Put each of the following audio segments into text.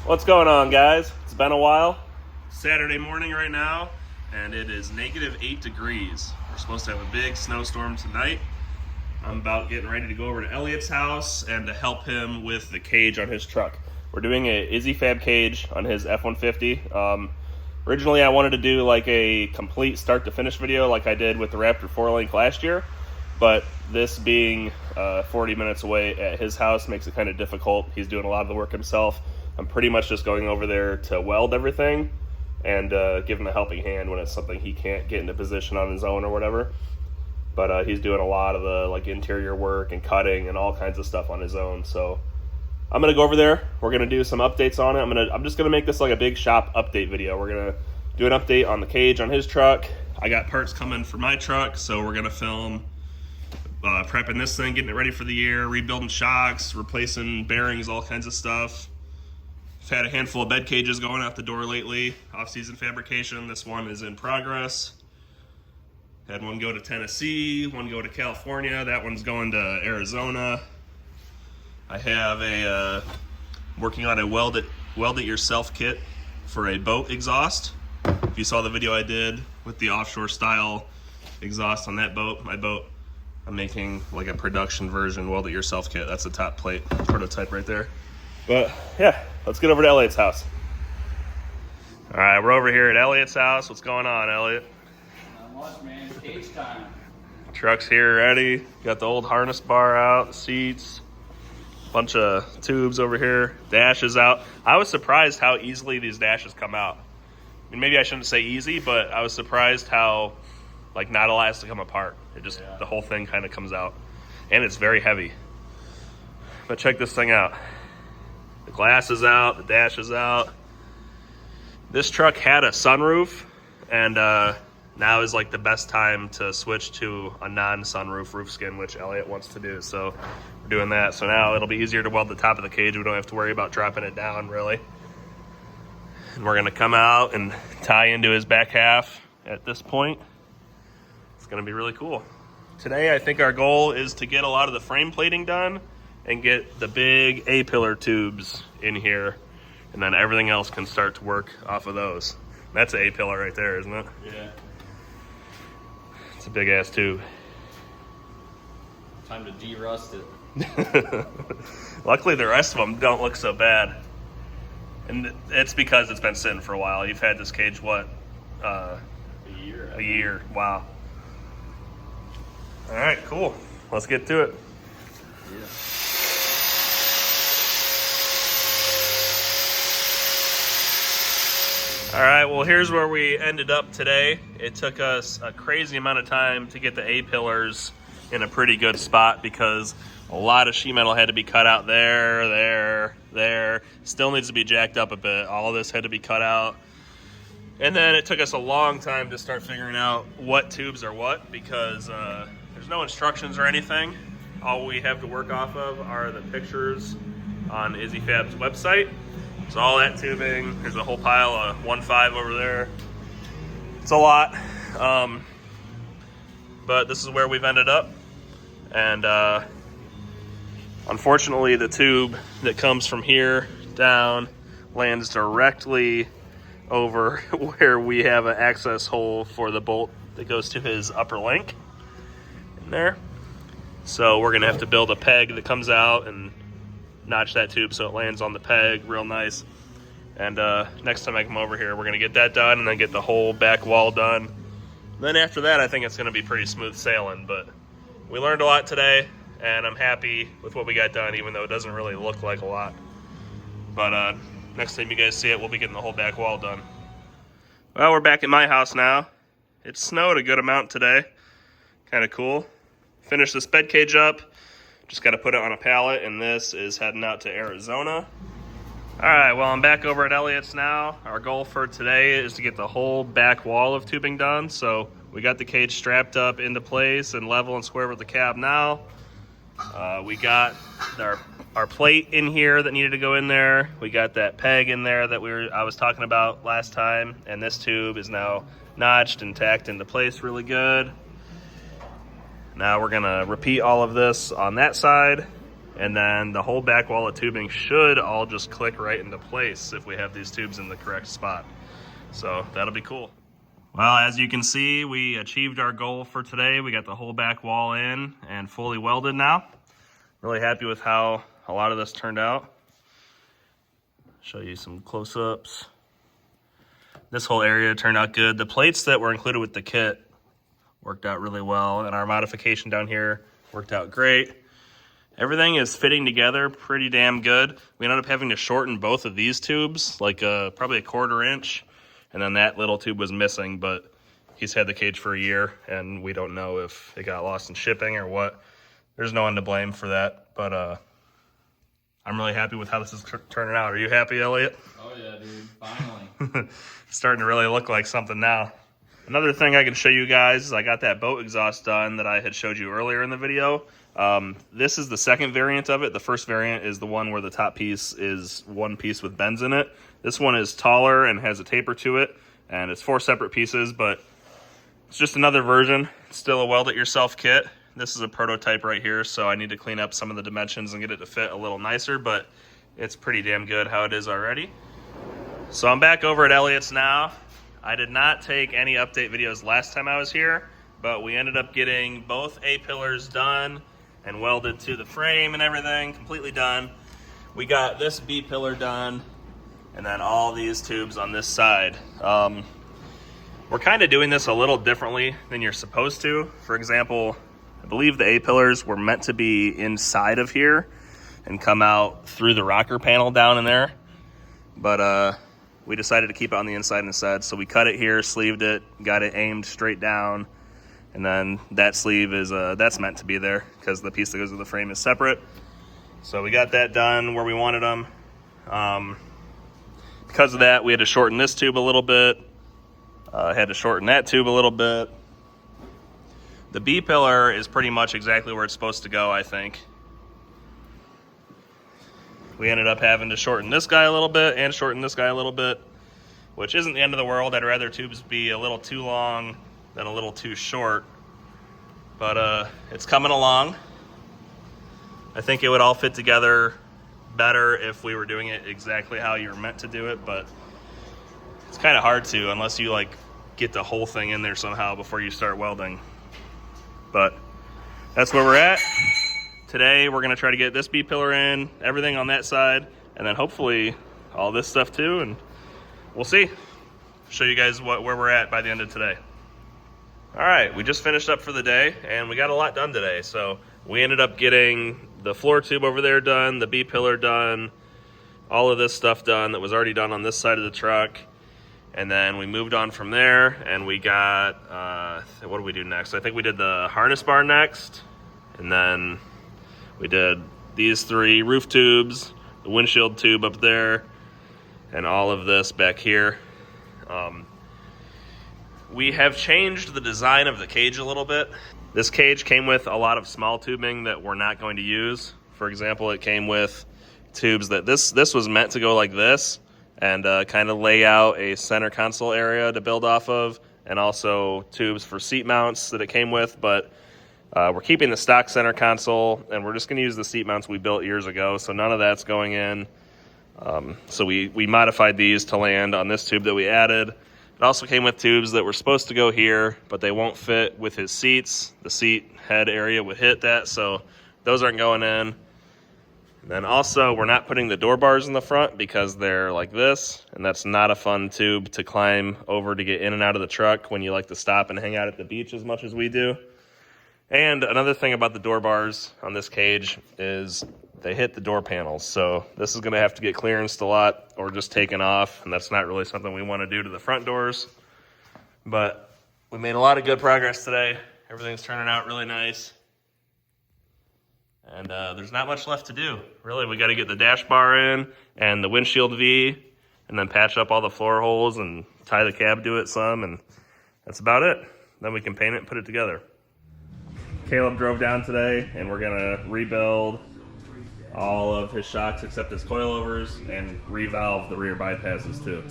What's going on, guys? It's been a while. Saturday morning right now, and it is -8 degrees. We're supposed to have a big snowstorm tonight. I'm about getting ready to go over to Elliotts' house and to help him with the cage on his truck. We're doing a Izzy Fab cage on his F-150. Originally, I wanted to do like a complete start to finish video like I did with the Raptor 4-link last year, but this being 40 minutes away at his house makes it kind of difficult. He's doing a lot of the work himself. I'm pretty much just going over there to weld everything and give him a helping hand when it's something he can't get into position on his own or whatever. But he's doing a lot of the like interior work and cutting and all kinds of stuff on his own. So I'm gonna go over there. We're gonna do some updates on it. I'm just gonna make this like a big shop update video. We're gonna do an update on the cage on his truck. I got parts coming for my truck, so we're gonna film prepping this thing, getting it ready for the year, rebuilding shocks, replacing bearings, all kinds of stuff. I've had a handful of bed cages going out the door lately, off-season fabrication. This one is in progress. Had one go to Tennessee, one go to California. That one's going to Arizona. I have a working on a weld it yourself kit for a boat exhaust. If you saw the video I did with the offshore style exhaust on that boat, my boat, I'm making like a production version weld it yourself kit. That's a top plate prototype right there. But yeah, let's get over to Elliot's house. All right, we're over here at Elliot's house. What's going on, Elliot? Not much, man. Cage time. Truck's here ready. Got the old harness bar out, the seats, bunch of tubes over here, dashes out. I was surprised how easily these dashes come out. I mean, maybe I shouldn't say easy, but I was surprised how like not a lot has to come apart. It just, the whole thing kind of comes out. And it's very heavy. But check this thing out. The glass is out, the dash is out. This truck had a sunroof, and now is like the best time to switch to a non-sunroof roof skin, which Elliot wants to do. So we're doing that. So now it'll be easier to weld the top of the cage. We don't have to worry about dropping it down, really. And we're gonna come out and tie into his back half at this point. It's gonna be really cool. Today, I think our goal is to get a lot of the frame plating done and get the big A-pillar tubes in here, and then everything else can start to work off of those. That's an A-pillar right there, isn't it? Yeah. It's a big-ass tube. Time to de-rust it. Luckily, the rest of them don't look so bad. And it's because it's been sitting for a while. You've had this cage, what? A year. A year. Wow. All right, cool. Let's get to it. Yeah. All right, well, here's where we ended up today. It took us a crazy amount of time to get the A-pillars in a pretty good spot because a lot of sheet metal had to be cut out there. Still needs to be jacked up a bit. All of this had to be cut out. And then it took us a long time to start figuring out what tubes are what because there's no instructions or anything. All we have to work off of are the pictures on Izzy Fab's website. So all that tubing, there's a whole pile of 1.5 over there. It's a lot, but this is where we've ended up. And unfortunately, the tube that comes from here down lands directly over where we have an access hole for the bolt that goes to his upper link in there. So we're gonna have to build a peg that comes out and notch that tube so it lands on the peg real nice. And next time I come over here, we're gonna get that done and then get the whole back wall done. Then after that, I think it's gonna be pretty smooth sailing, but we learned a lot today and I'm happy with what we got done, even though it doesn't really look like a lot. But next time you guys see it, we'll be getting the whole back wall done. Well, we're back at my house now. It snowed a good amount today. Kind of cool. Finished this bed cage up. Just got to put it on a pallet, and this is heading out to Arizona. All right, well, I'm back over at Elliotts now. Our goal for today is to get the whole back wall of tubing done. So we got the cage strapped up into place and level and square with the cab now. We got our plate in here that needed to go in there. We got that peg in there that I was talking about last time, and this tube is now notched and tacked into place really good. Now we're gonna repeat all of this on that side. And then the whole back wall of tubing should all just click right into place if we have these tubes in the correct spot. So that'll be cool. Well, as you can see, we achieved our goal for today. We got the whole back wall in and fully welded now. Really happy with how a lot of this turned out. Show you some close-ups. This whole area turned out good. The plates that were included with the kit worked out really well, and our modification down here worked out great. Everything is fitting together pretty damn good. We ended up having to shorten both of these tubes, like probably a 1/4 inch, and then that little tube was missing, but he's had the cage for a year, and we don't know if it got lost in shipping or what. There's no one to blame for that, but I'm really happy with how this is turning out. Are you happy, Elliot? Oh yeah, dude, finally. It's starting to really look like something now. Another thing I can show you guys is I got that boat exhaust done that I had showed you earlier in the video. This is the second variant of it. The first variant is the one where the top piece is one piece with bends in it. This one is taller and has a taper to it, and it's 4 separate pieces, but it's just another version. It's still a weld-it-yourself kit. This is a prototype right here, so I need to clean up some of the dimensions and get it to fit a little nicer, but it's pretty damn good how it is already. So I'm back over at Elliotts now. I did not take any update videos last time I was here, but we ended up getting both A-pillars done and welded to the frame and everything, completely done. We got this B-pillar done, and then all these tubes on this side. We're kind of doing this a little differently than you're supposed to. For example, I believe the A-pillars were meant to be inside of here and come out through the rocker panel down in there, but we decided to keep it on the inside instead. So we cut it here, sleeved it, got it aimed straight down, and then that sleeve is that's meant to be there because the piece that goes with the frame is separate. So we got that done where we wanted them. Because of that, we had to shorten this tube a little bit. Had to shorten that tube a little bit. The B pillar is pretty much exactly where it's supposed to go, I think. We ended up having to shorten this guy a little bit and shorten this guy a little bit, which isn't the end of the world. I'd rather tubes be a little too long than a little too short, but it's coming along. I think it would all fit together better if we were doing it exactly how you were meant to do it, but it's kind of hard to unless you like get the whole thing in there somehow before you start welding. But that's where we're at. Today we're gonna try to get this B pillar in, everything on that side, and then hopefully all this stuff too, and we'll see. Show you guys where we're at by the end of today. All right, we just finished up for the day and we got a lot done today. So we ended up getting the floor tube over there done, the B pillar done, all of this stuff done that was already done on this side of the truck. And then we moved on from there and we got, what did we do next? I think we did the harness bar next. And then we did these 3 roof tubes, the windshield tube up there, and all of this back here. We have changed the design of the cage a little bit. This cage came with a lot of small tubing that we're not going to use. For example, it came with tubes that this was meant to go like this and kind of lay out a center console area to build off of, and also tubes for seat mounts that it came with, but we're keeping the stock center console and we're just going to use the seat mounts we built years ago, so none of that's going in. So we modified these to land on this tube that we added. It also came with tubes that were supposed to go here, but they won't fit with his seats. The seat head area would hit that, so those aren't going in. And then also, we're not putting the door bars in the front because they're like this, and that's not a fun tube to climb over to get in and out of the truck when you like to stop and hang out at the beach as much as we do. And another thing about the door bars on this cage is they hit the door panels, so this is going to have to get clearanced a lot or just taken off, and that's not really something we want to do to the front doors. But we made a lot of good progress today. Everything's turning out really nice. And there's not much left to do. Really, we got to get the dash bar in and the windshield V, and then patch up all the floor holes and tie the cab to it some, and that's about it. Then we can paint it and put it together. Caleb drove down today, and we're gonna rebuild all of his shocks except his coilovers and revalve the rear bypasses too.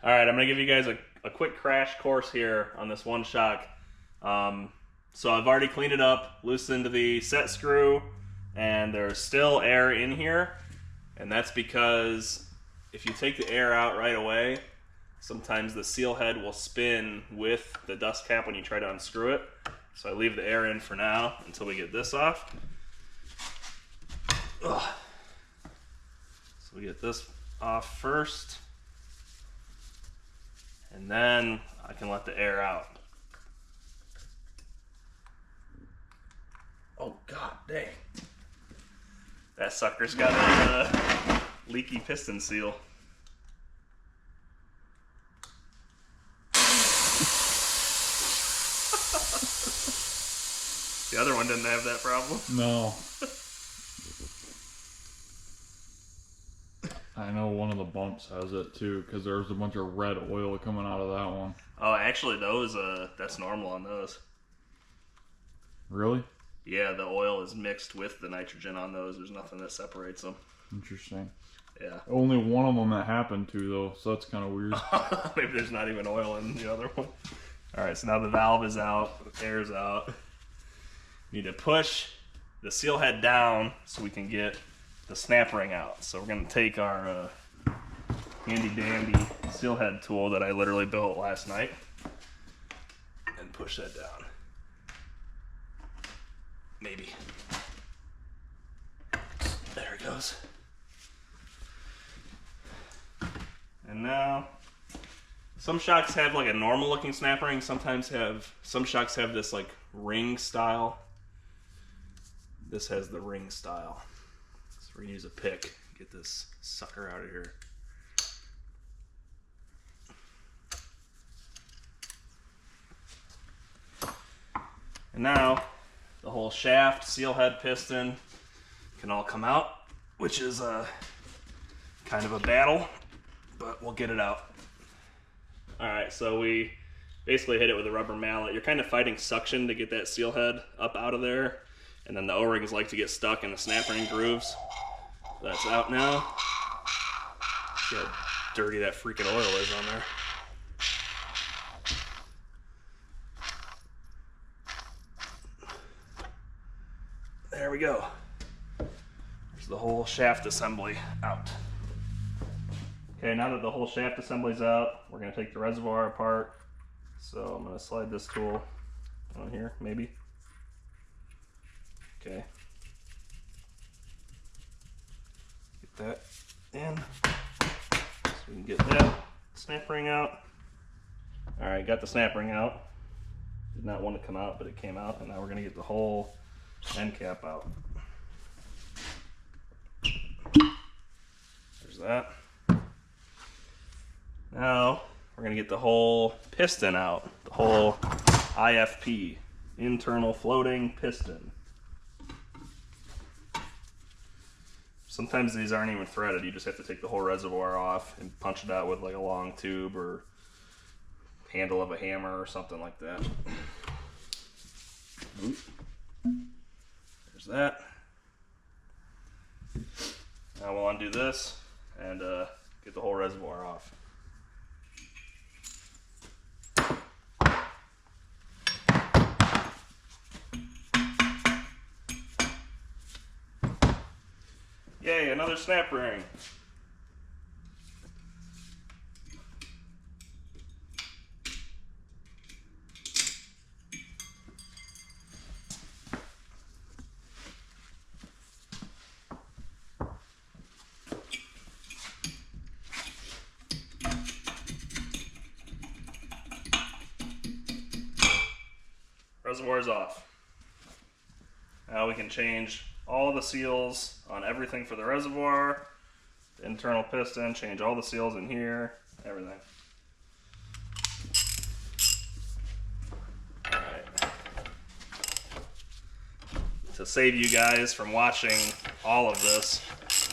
All right, I'm gonna give you guys a quick crash course here on this one shock. So I've already cleaned it up, loosened the set screw, and there's still air in here. And that's because if you take the air out right away, sometimes the seal head will spin with the dust cap when you try to unscrew it. So I leave the air in for now until we get this off. Ugh. So we get this off first, and then I can let the air out. Oh god dang. That sucker's got a leaky piston seal. The other one didn't have that problem. No. I know one of the bumps has it too, because there's a bunch of red oil coming out of that one. Oh, actually those, that's normal on those. Really? Yeah, the oil is mixed with the nitrogen on those. There's nothing that separates them. Interesting. Yeah. Only one of them that happened to, though, so that's kind of weird. Maybe there's not even oil in the other one. Alright, so now the valve is out, the air's out. We need to push the seal head down so we can get the snap ring out. So we're going to take our handy dandy seal head tool that I literally built last night and push that down. Maybe. There it goes. And now, some shocks have like a normal looking snap ring. Some shocks have this like ring style. This has the ring style. So we're gonna use a pick, get this sucker out of here. And now, the whole shaft, seal head, piston can all come out, which is kind of a battle, but we'll get it out. Alright, so we basically hit it with a rubber mallet. You're kind of fighting suction to get that seal head up out of there, and then the O-rings like to get stuck in the snap ring grooves. That's out now. See how dirty that freaking oil is on there. There we go. There's the whole shaft assembly out. Okay, now that the whole shaft assembly's out, we're going to take the reservoir apart. So I'm going to slide this tool on here, maybe. Okay. Get that in. So we can get that snap ring out. Alright, got the snap ring out. Did not want to come out, but it came out. And now we're going to get the whole end cap out. There's that. Now we're going to get the whole piston out. The whole IFP, internal floating piston. Sometimes these aren't even threaded. You just have to take the whole reservoir off and punch it out with like a long tube or handle of a hammer or something like that. Oop. There's that. Now we'll undo this and get the whole reservoir off. Yay, another snap ring. Reservoir's off. Now we can change all the seals on everything for the reservoir, the internal piston, change all the seals in here, everything. Alright. To save you guys from watching all of this,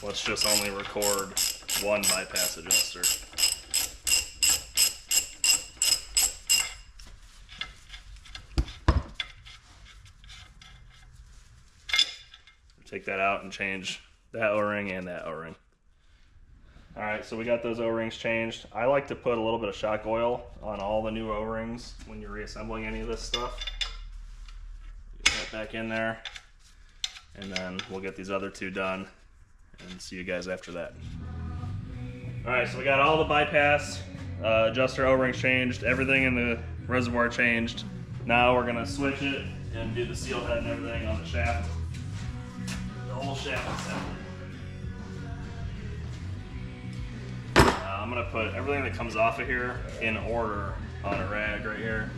let's just only record one bypass adjuster. Take that out and change that O-ring and that O-ring. Alright, so we got those O-rings changed. I like to put a little bit of shock oil on all the new O-rings when you're reassembling any of this stuff. back in there, and then we'll get these other two done and see you guys after that. All right, so we got all the bypass adjuster O-rings changed, everything in the reservoir changed. Now we're gonna switch it and do the seal head and everything on the shaft. The whole shaft assembly. I'm gonna put everything that comes off of here in order on a rag right here,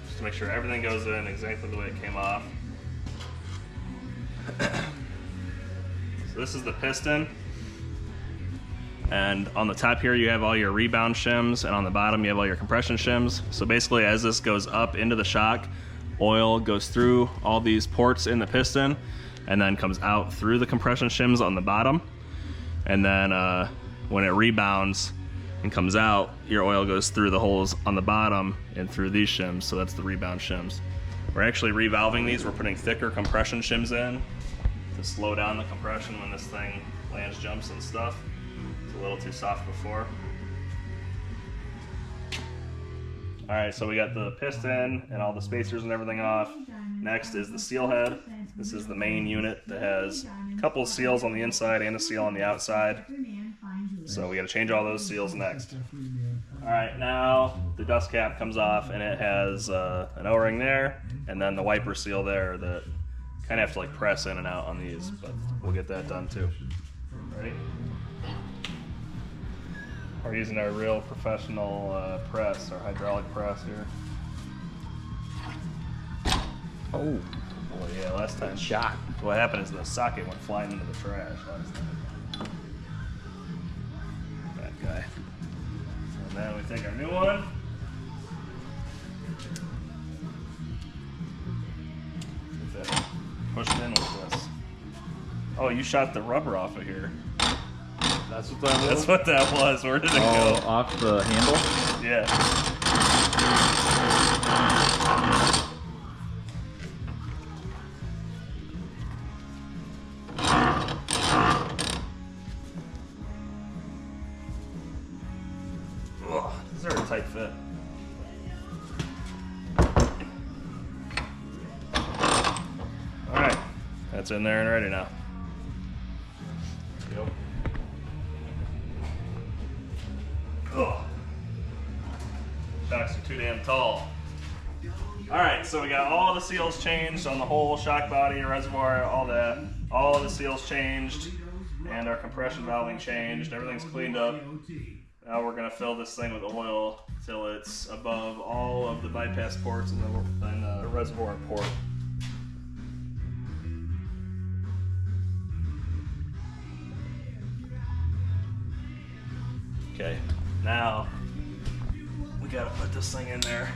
just to make sure everything goes in exactly the way it came off. So this is the piston, and on the top here you have all your rebound shims, and on the bottom you have all your compression shims. So basically, as this goes up into the shock, oil goes through all these ports in the piston and then comes out through the compression shims on the bottom, and then when it rebounds and comes out, your oil goes through the holes on the bottom and through these shims, so that's the rebound shims. We're actually revalving these. We're putting thicker compression shims in to slow down the compression when this thing lands jumps and stuff. It's a little too soft before. All right, so we got the piston and all the spacers and everything off. Next is the seal head. This is the main unit that has a couple of seals on the inside and a seal on the outside. So we got to change all those seals next. All right, now the dust cap comes off, and it has an O-ring there, and then the wiper seal there that kind of have to like press in and out on these, but we'll get that done too. Ready? We're using our real professional press, our hydraulic press here. Oh, Boy, yeah, last time. shot. What happened is the socket went flying into the trash last time. That guy. And then we take our new one. Get that pushed in with this. Oh, you shot the rubber off of here. That's what that was? That's what that was. Where did it go? Off the handle? Yeah. Ugh, these are a tight fit. All right, that's in there and ready now. Yep. Ugh. Shocks are too damn tall. All right, so we got all the seals changed on the whole shock body, reservoir, all that. All the seals changed, and our compression valving changed. Everything's cleaned up. Now we're gonna fill this thing with oil till it's above all of the bypass ports and the reservoir port. Okay, now we gotta put this thing in there.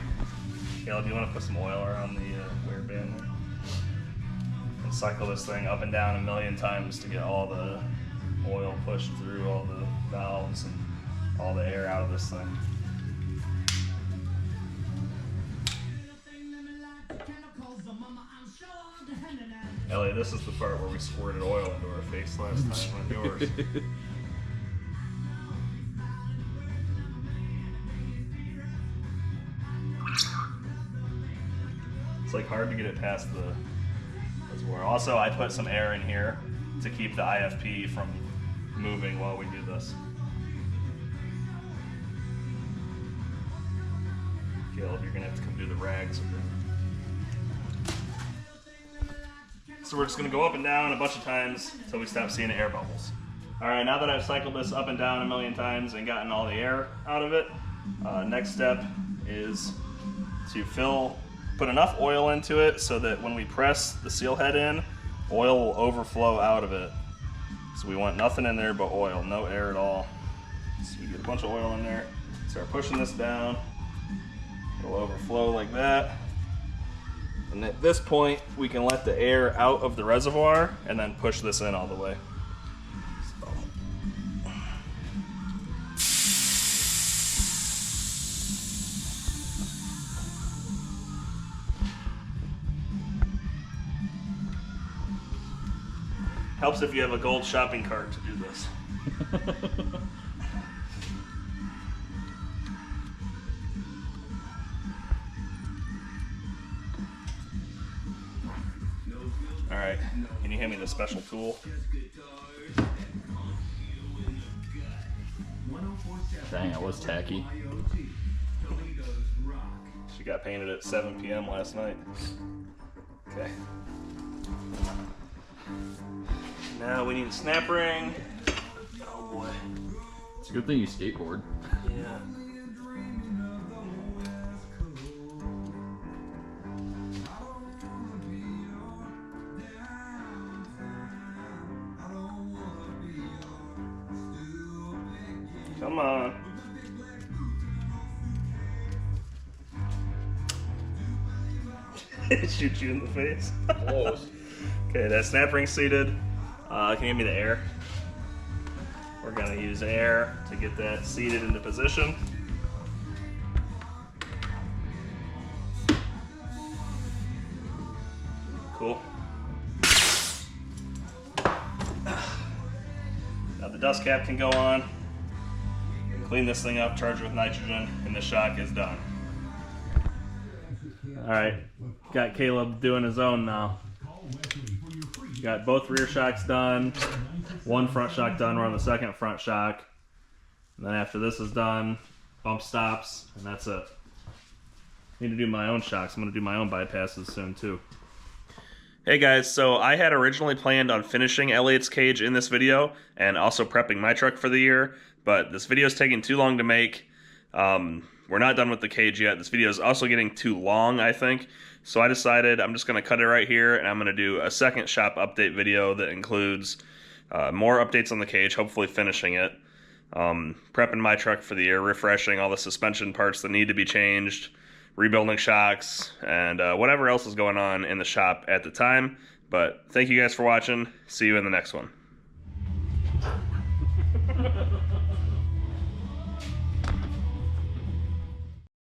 Caleb, you want to put some oil around the wear band there? And cycle this thing up and down 1,000,000 times to get all the oil pushed through all the valves and all the air out of this thing. Elliot, this is the part where we squirted oil into our face last time on yours. It's like hard to get it past the reservoir. Also, I put some air in here to keep the IFP from moving while we do this. Caleb, you're gonna have to come do the rags. So we're just gonna go up and down a bunch of times until we stop seeing the air bubbles. All right, now that I've cycled this up and down 1,000,000 times and gotten all the air out of it, next step is to put enough oil into it so that when we press the seal head in, oil will overflow out of it. So we want nothing in there but oil, no air at all. So we get a bunch of oil in there, start pushing this down, it'll overflow like that. And at this point, we can let the air out of the reservoir and then push this in all the way. Helps if you have a gold shopping cart to do this. right, can you hand me the special tool? Dang, it was tacky. She got painted at 7 p.m. last night. Okay. Now we need a snap ring. Oh boy. It's a good thing you skateboard. Yeah. Come on. Shoot you in the face. Close. Okay, that snap ring seated. Can you give me the air? We're gonna use air to get that seated into position. Cool. Now the dust cap can go on. Clean this thing up, charge it with nitrogen, and the shock is done. Alright, got Caleb doing his own now. Got both rear shocks done, one front shock done, we're on the second front shock. And then after this is done, bump stops, and that's it. Need to do my own shocks. I'm gonna do my own bypasses soon too. Hey guys, so I had originally planned on finishing Elliot's cage in this video and also prepping my truck for the year, but this video is taking too long to make. We're not done with the cage yet. This video is also getting too long, I think. So I decided I'm just going to cut it right here, and I'm going to do a second shop update video that includes more updates on the cage, hopefully finishing it, prepping my truck for the year, refreshing all the suspension parts that need to be changed, rebuilding shocks, and whatever else is going on in the shop at the time. But thank you guys for watching. See you in the next one.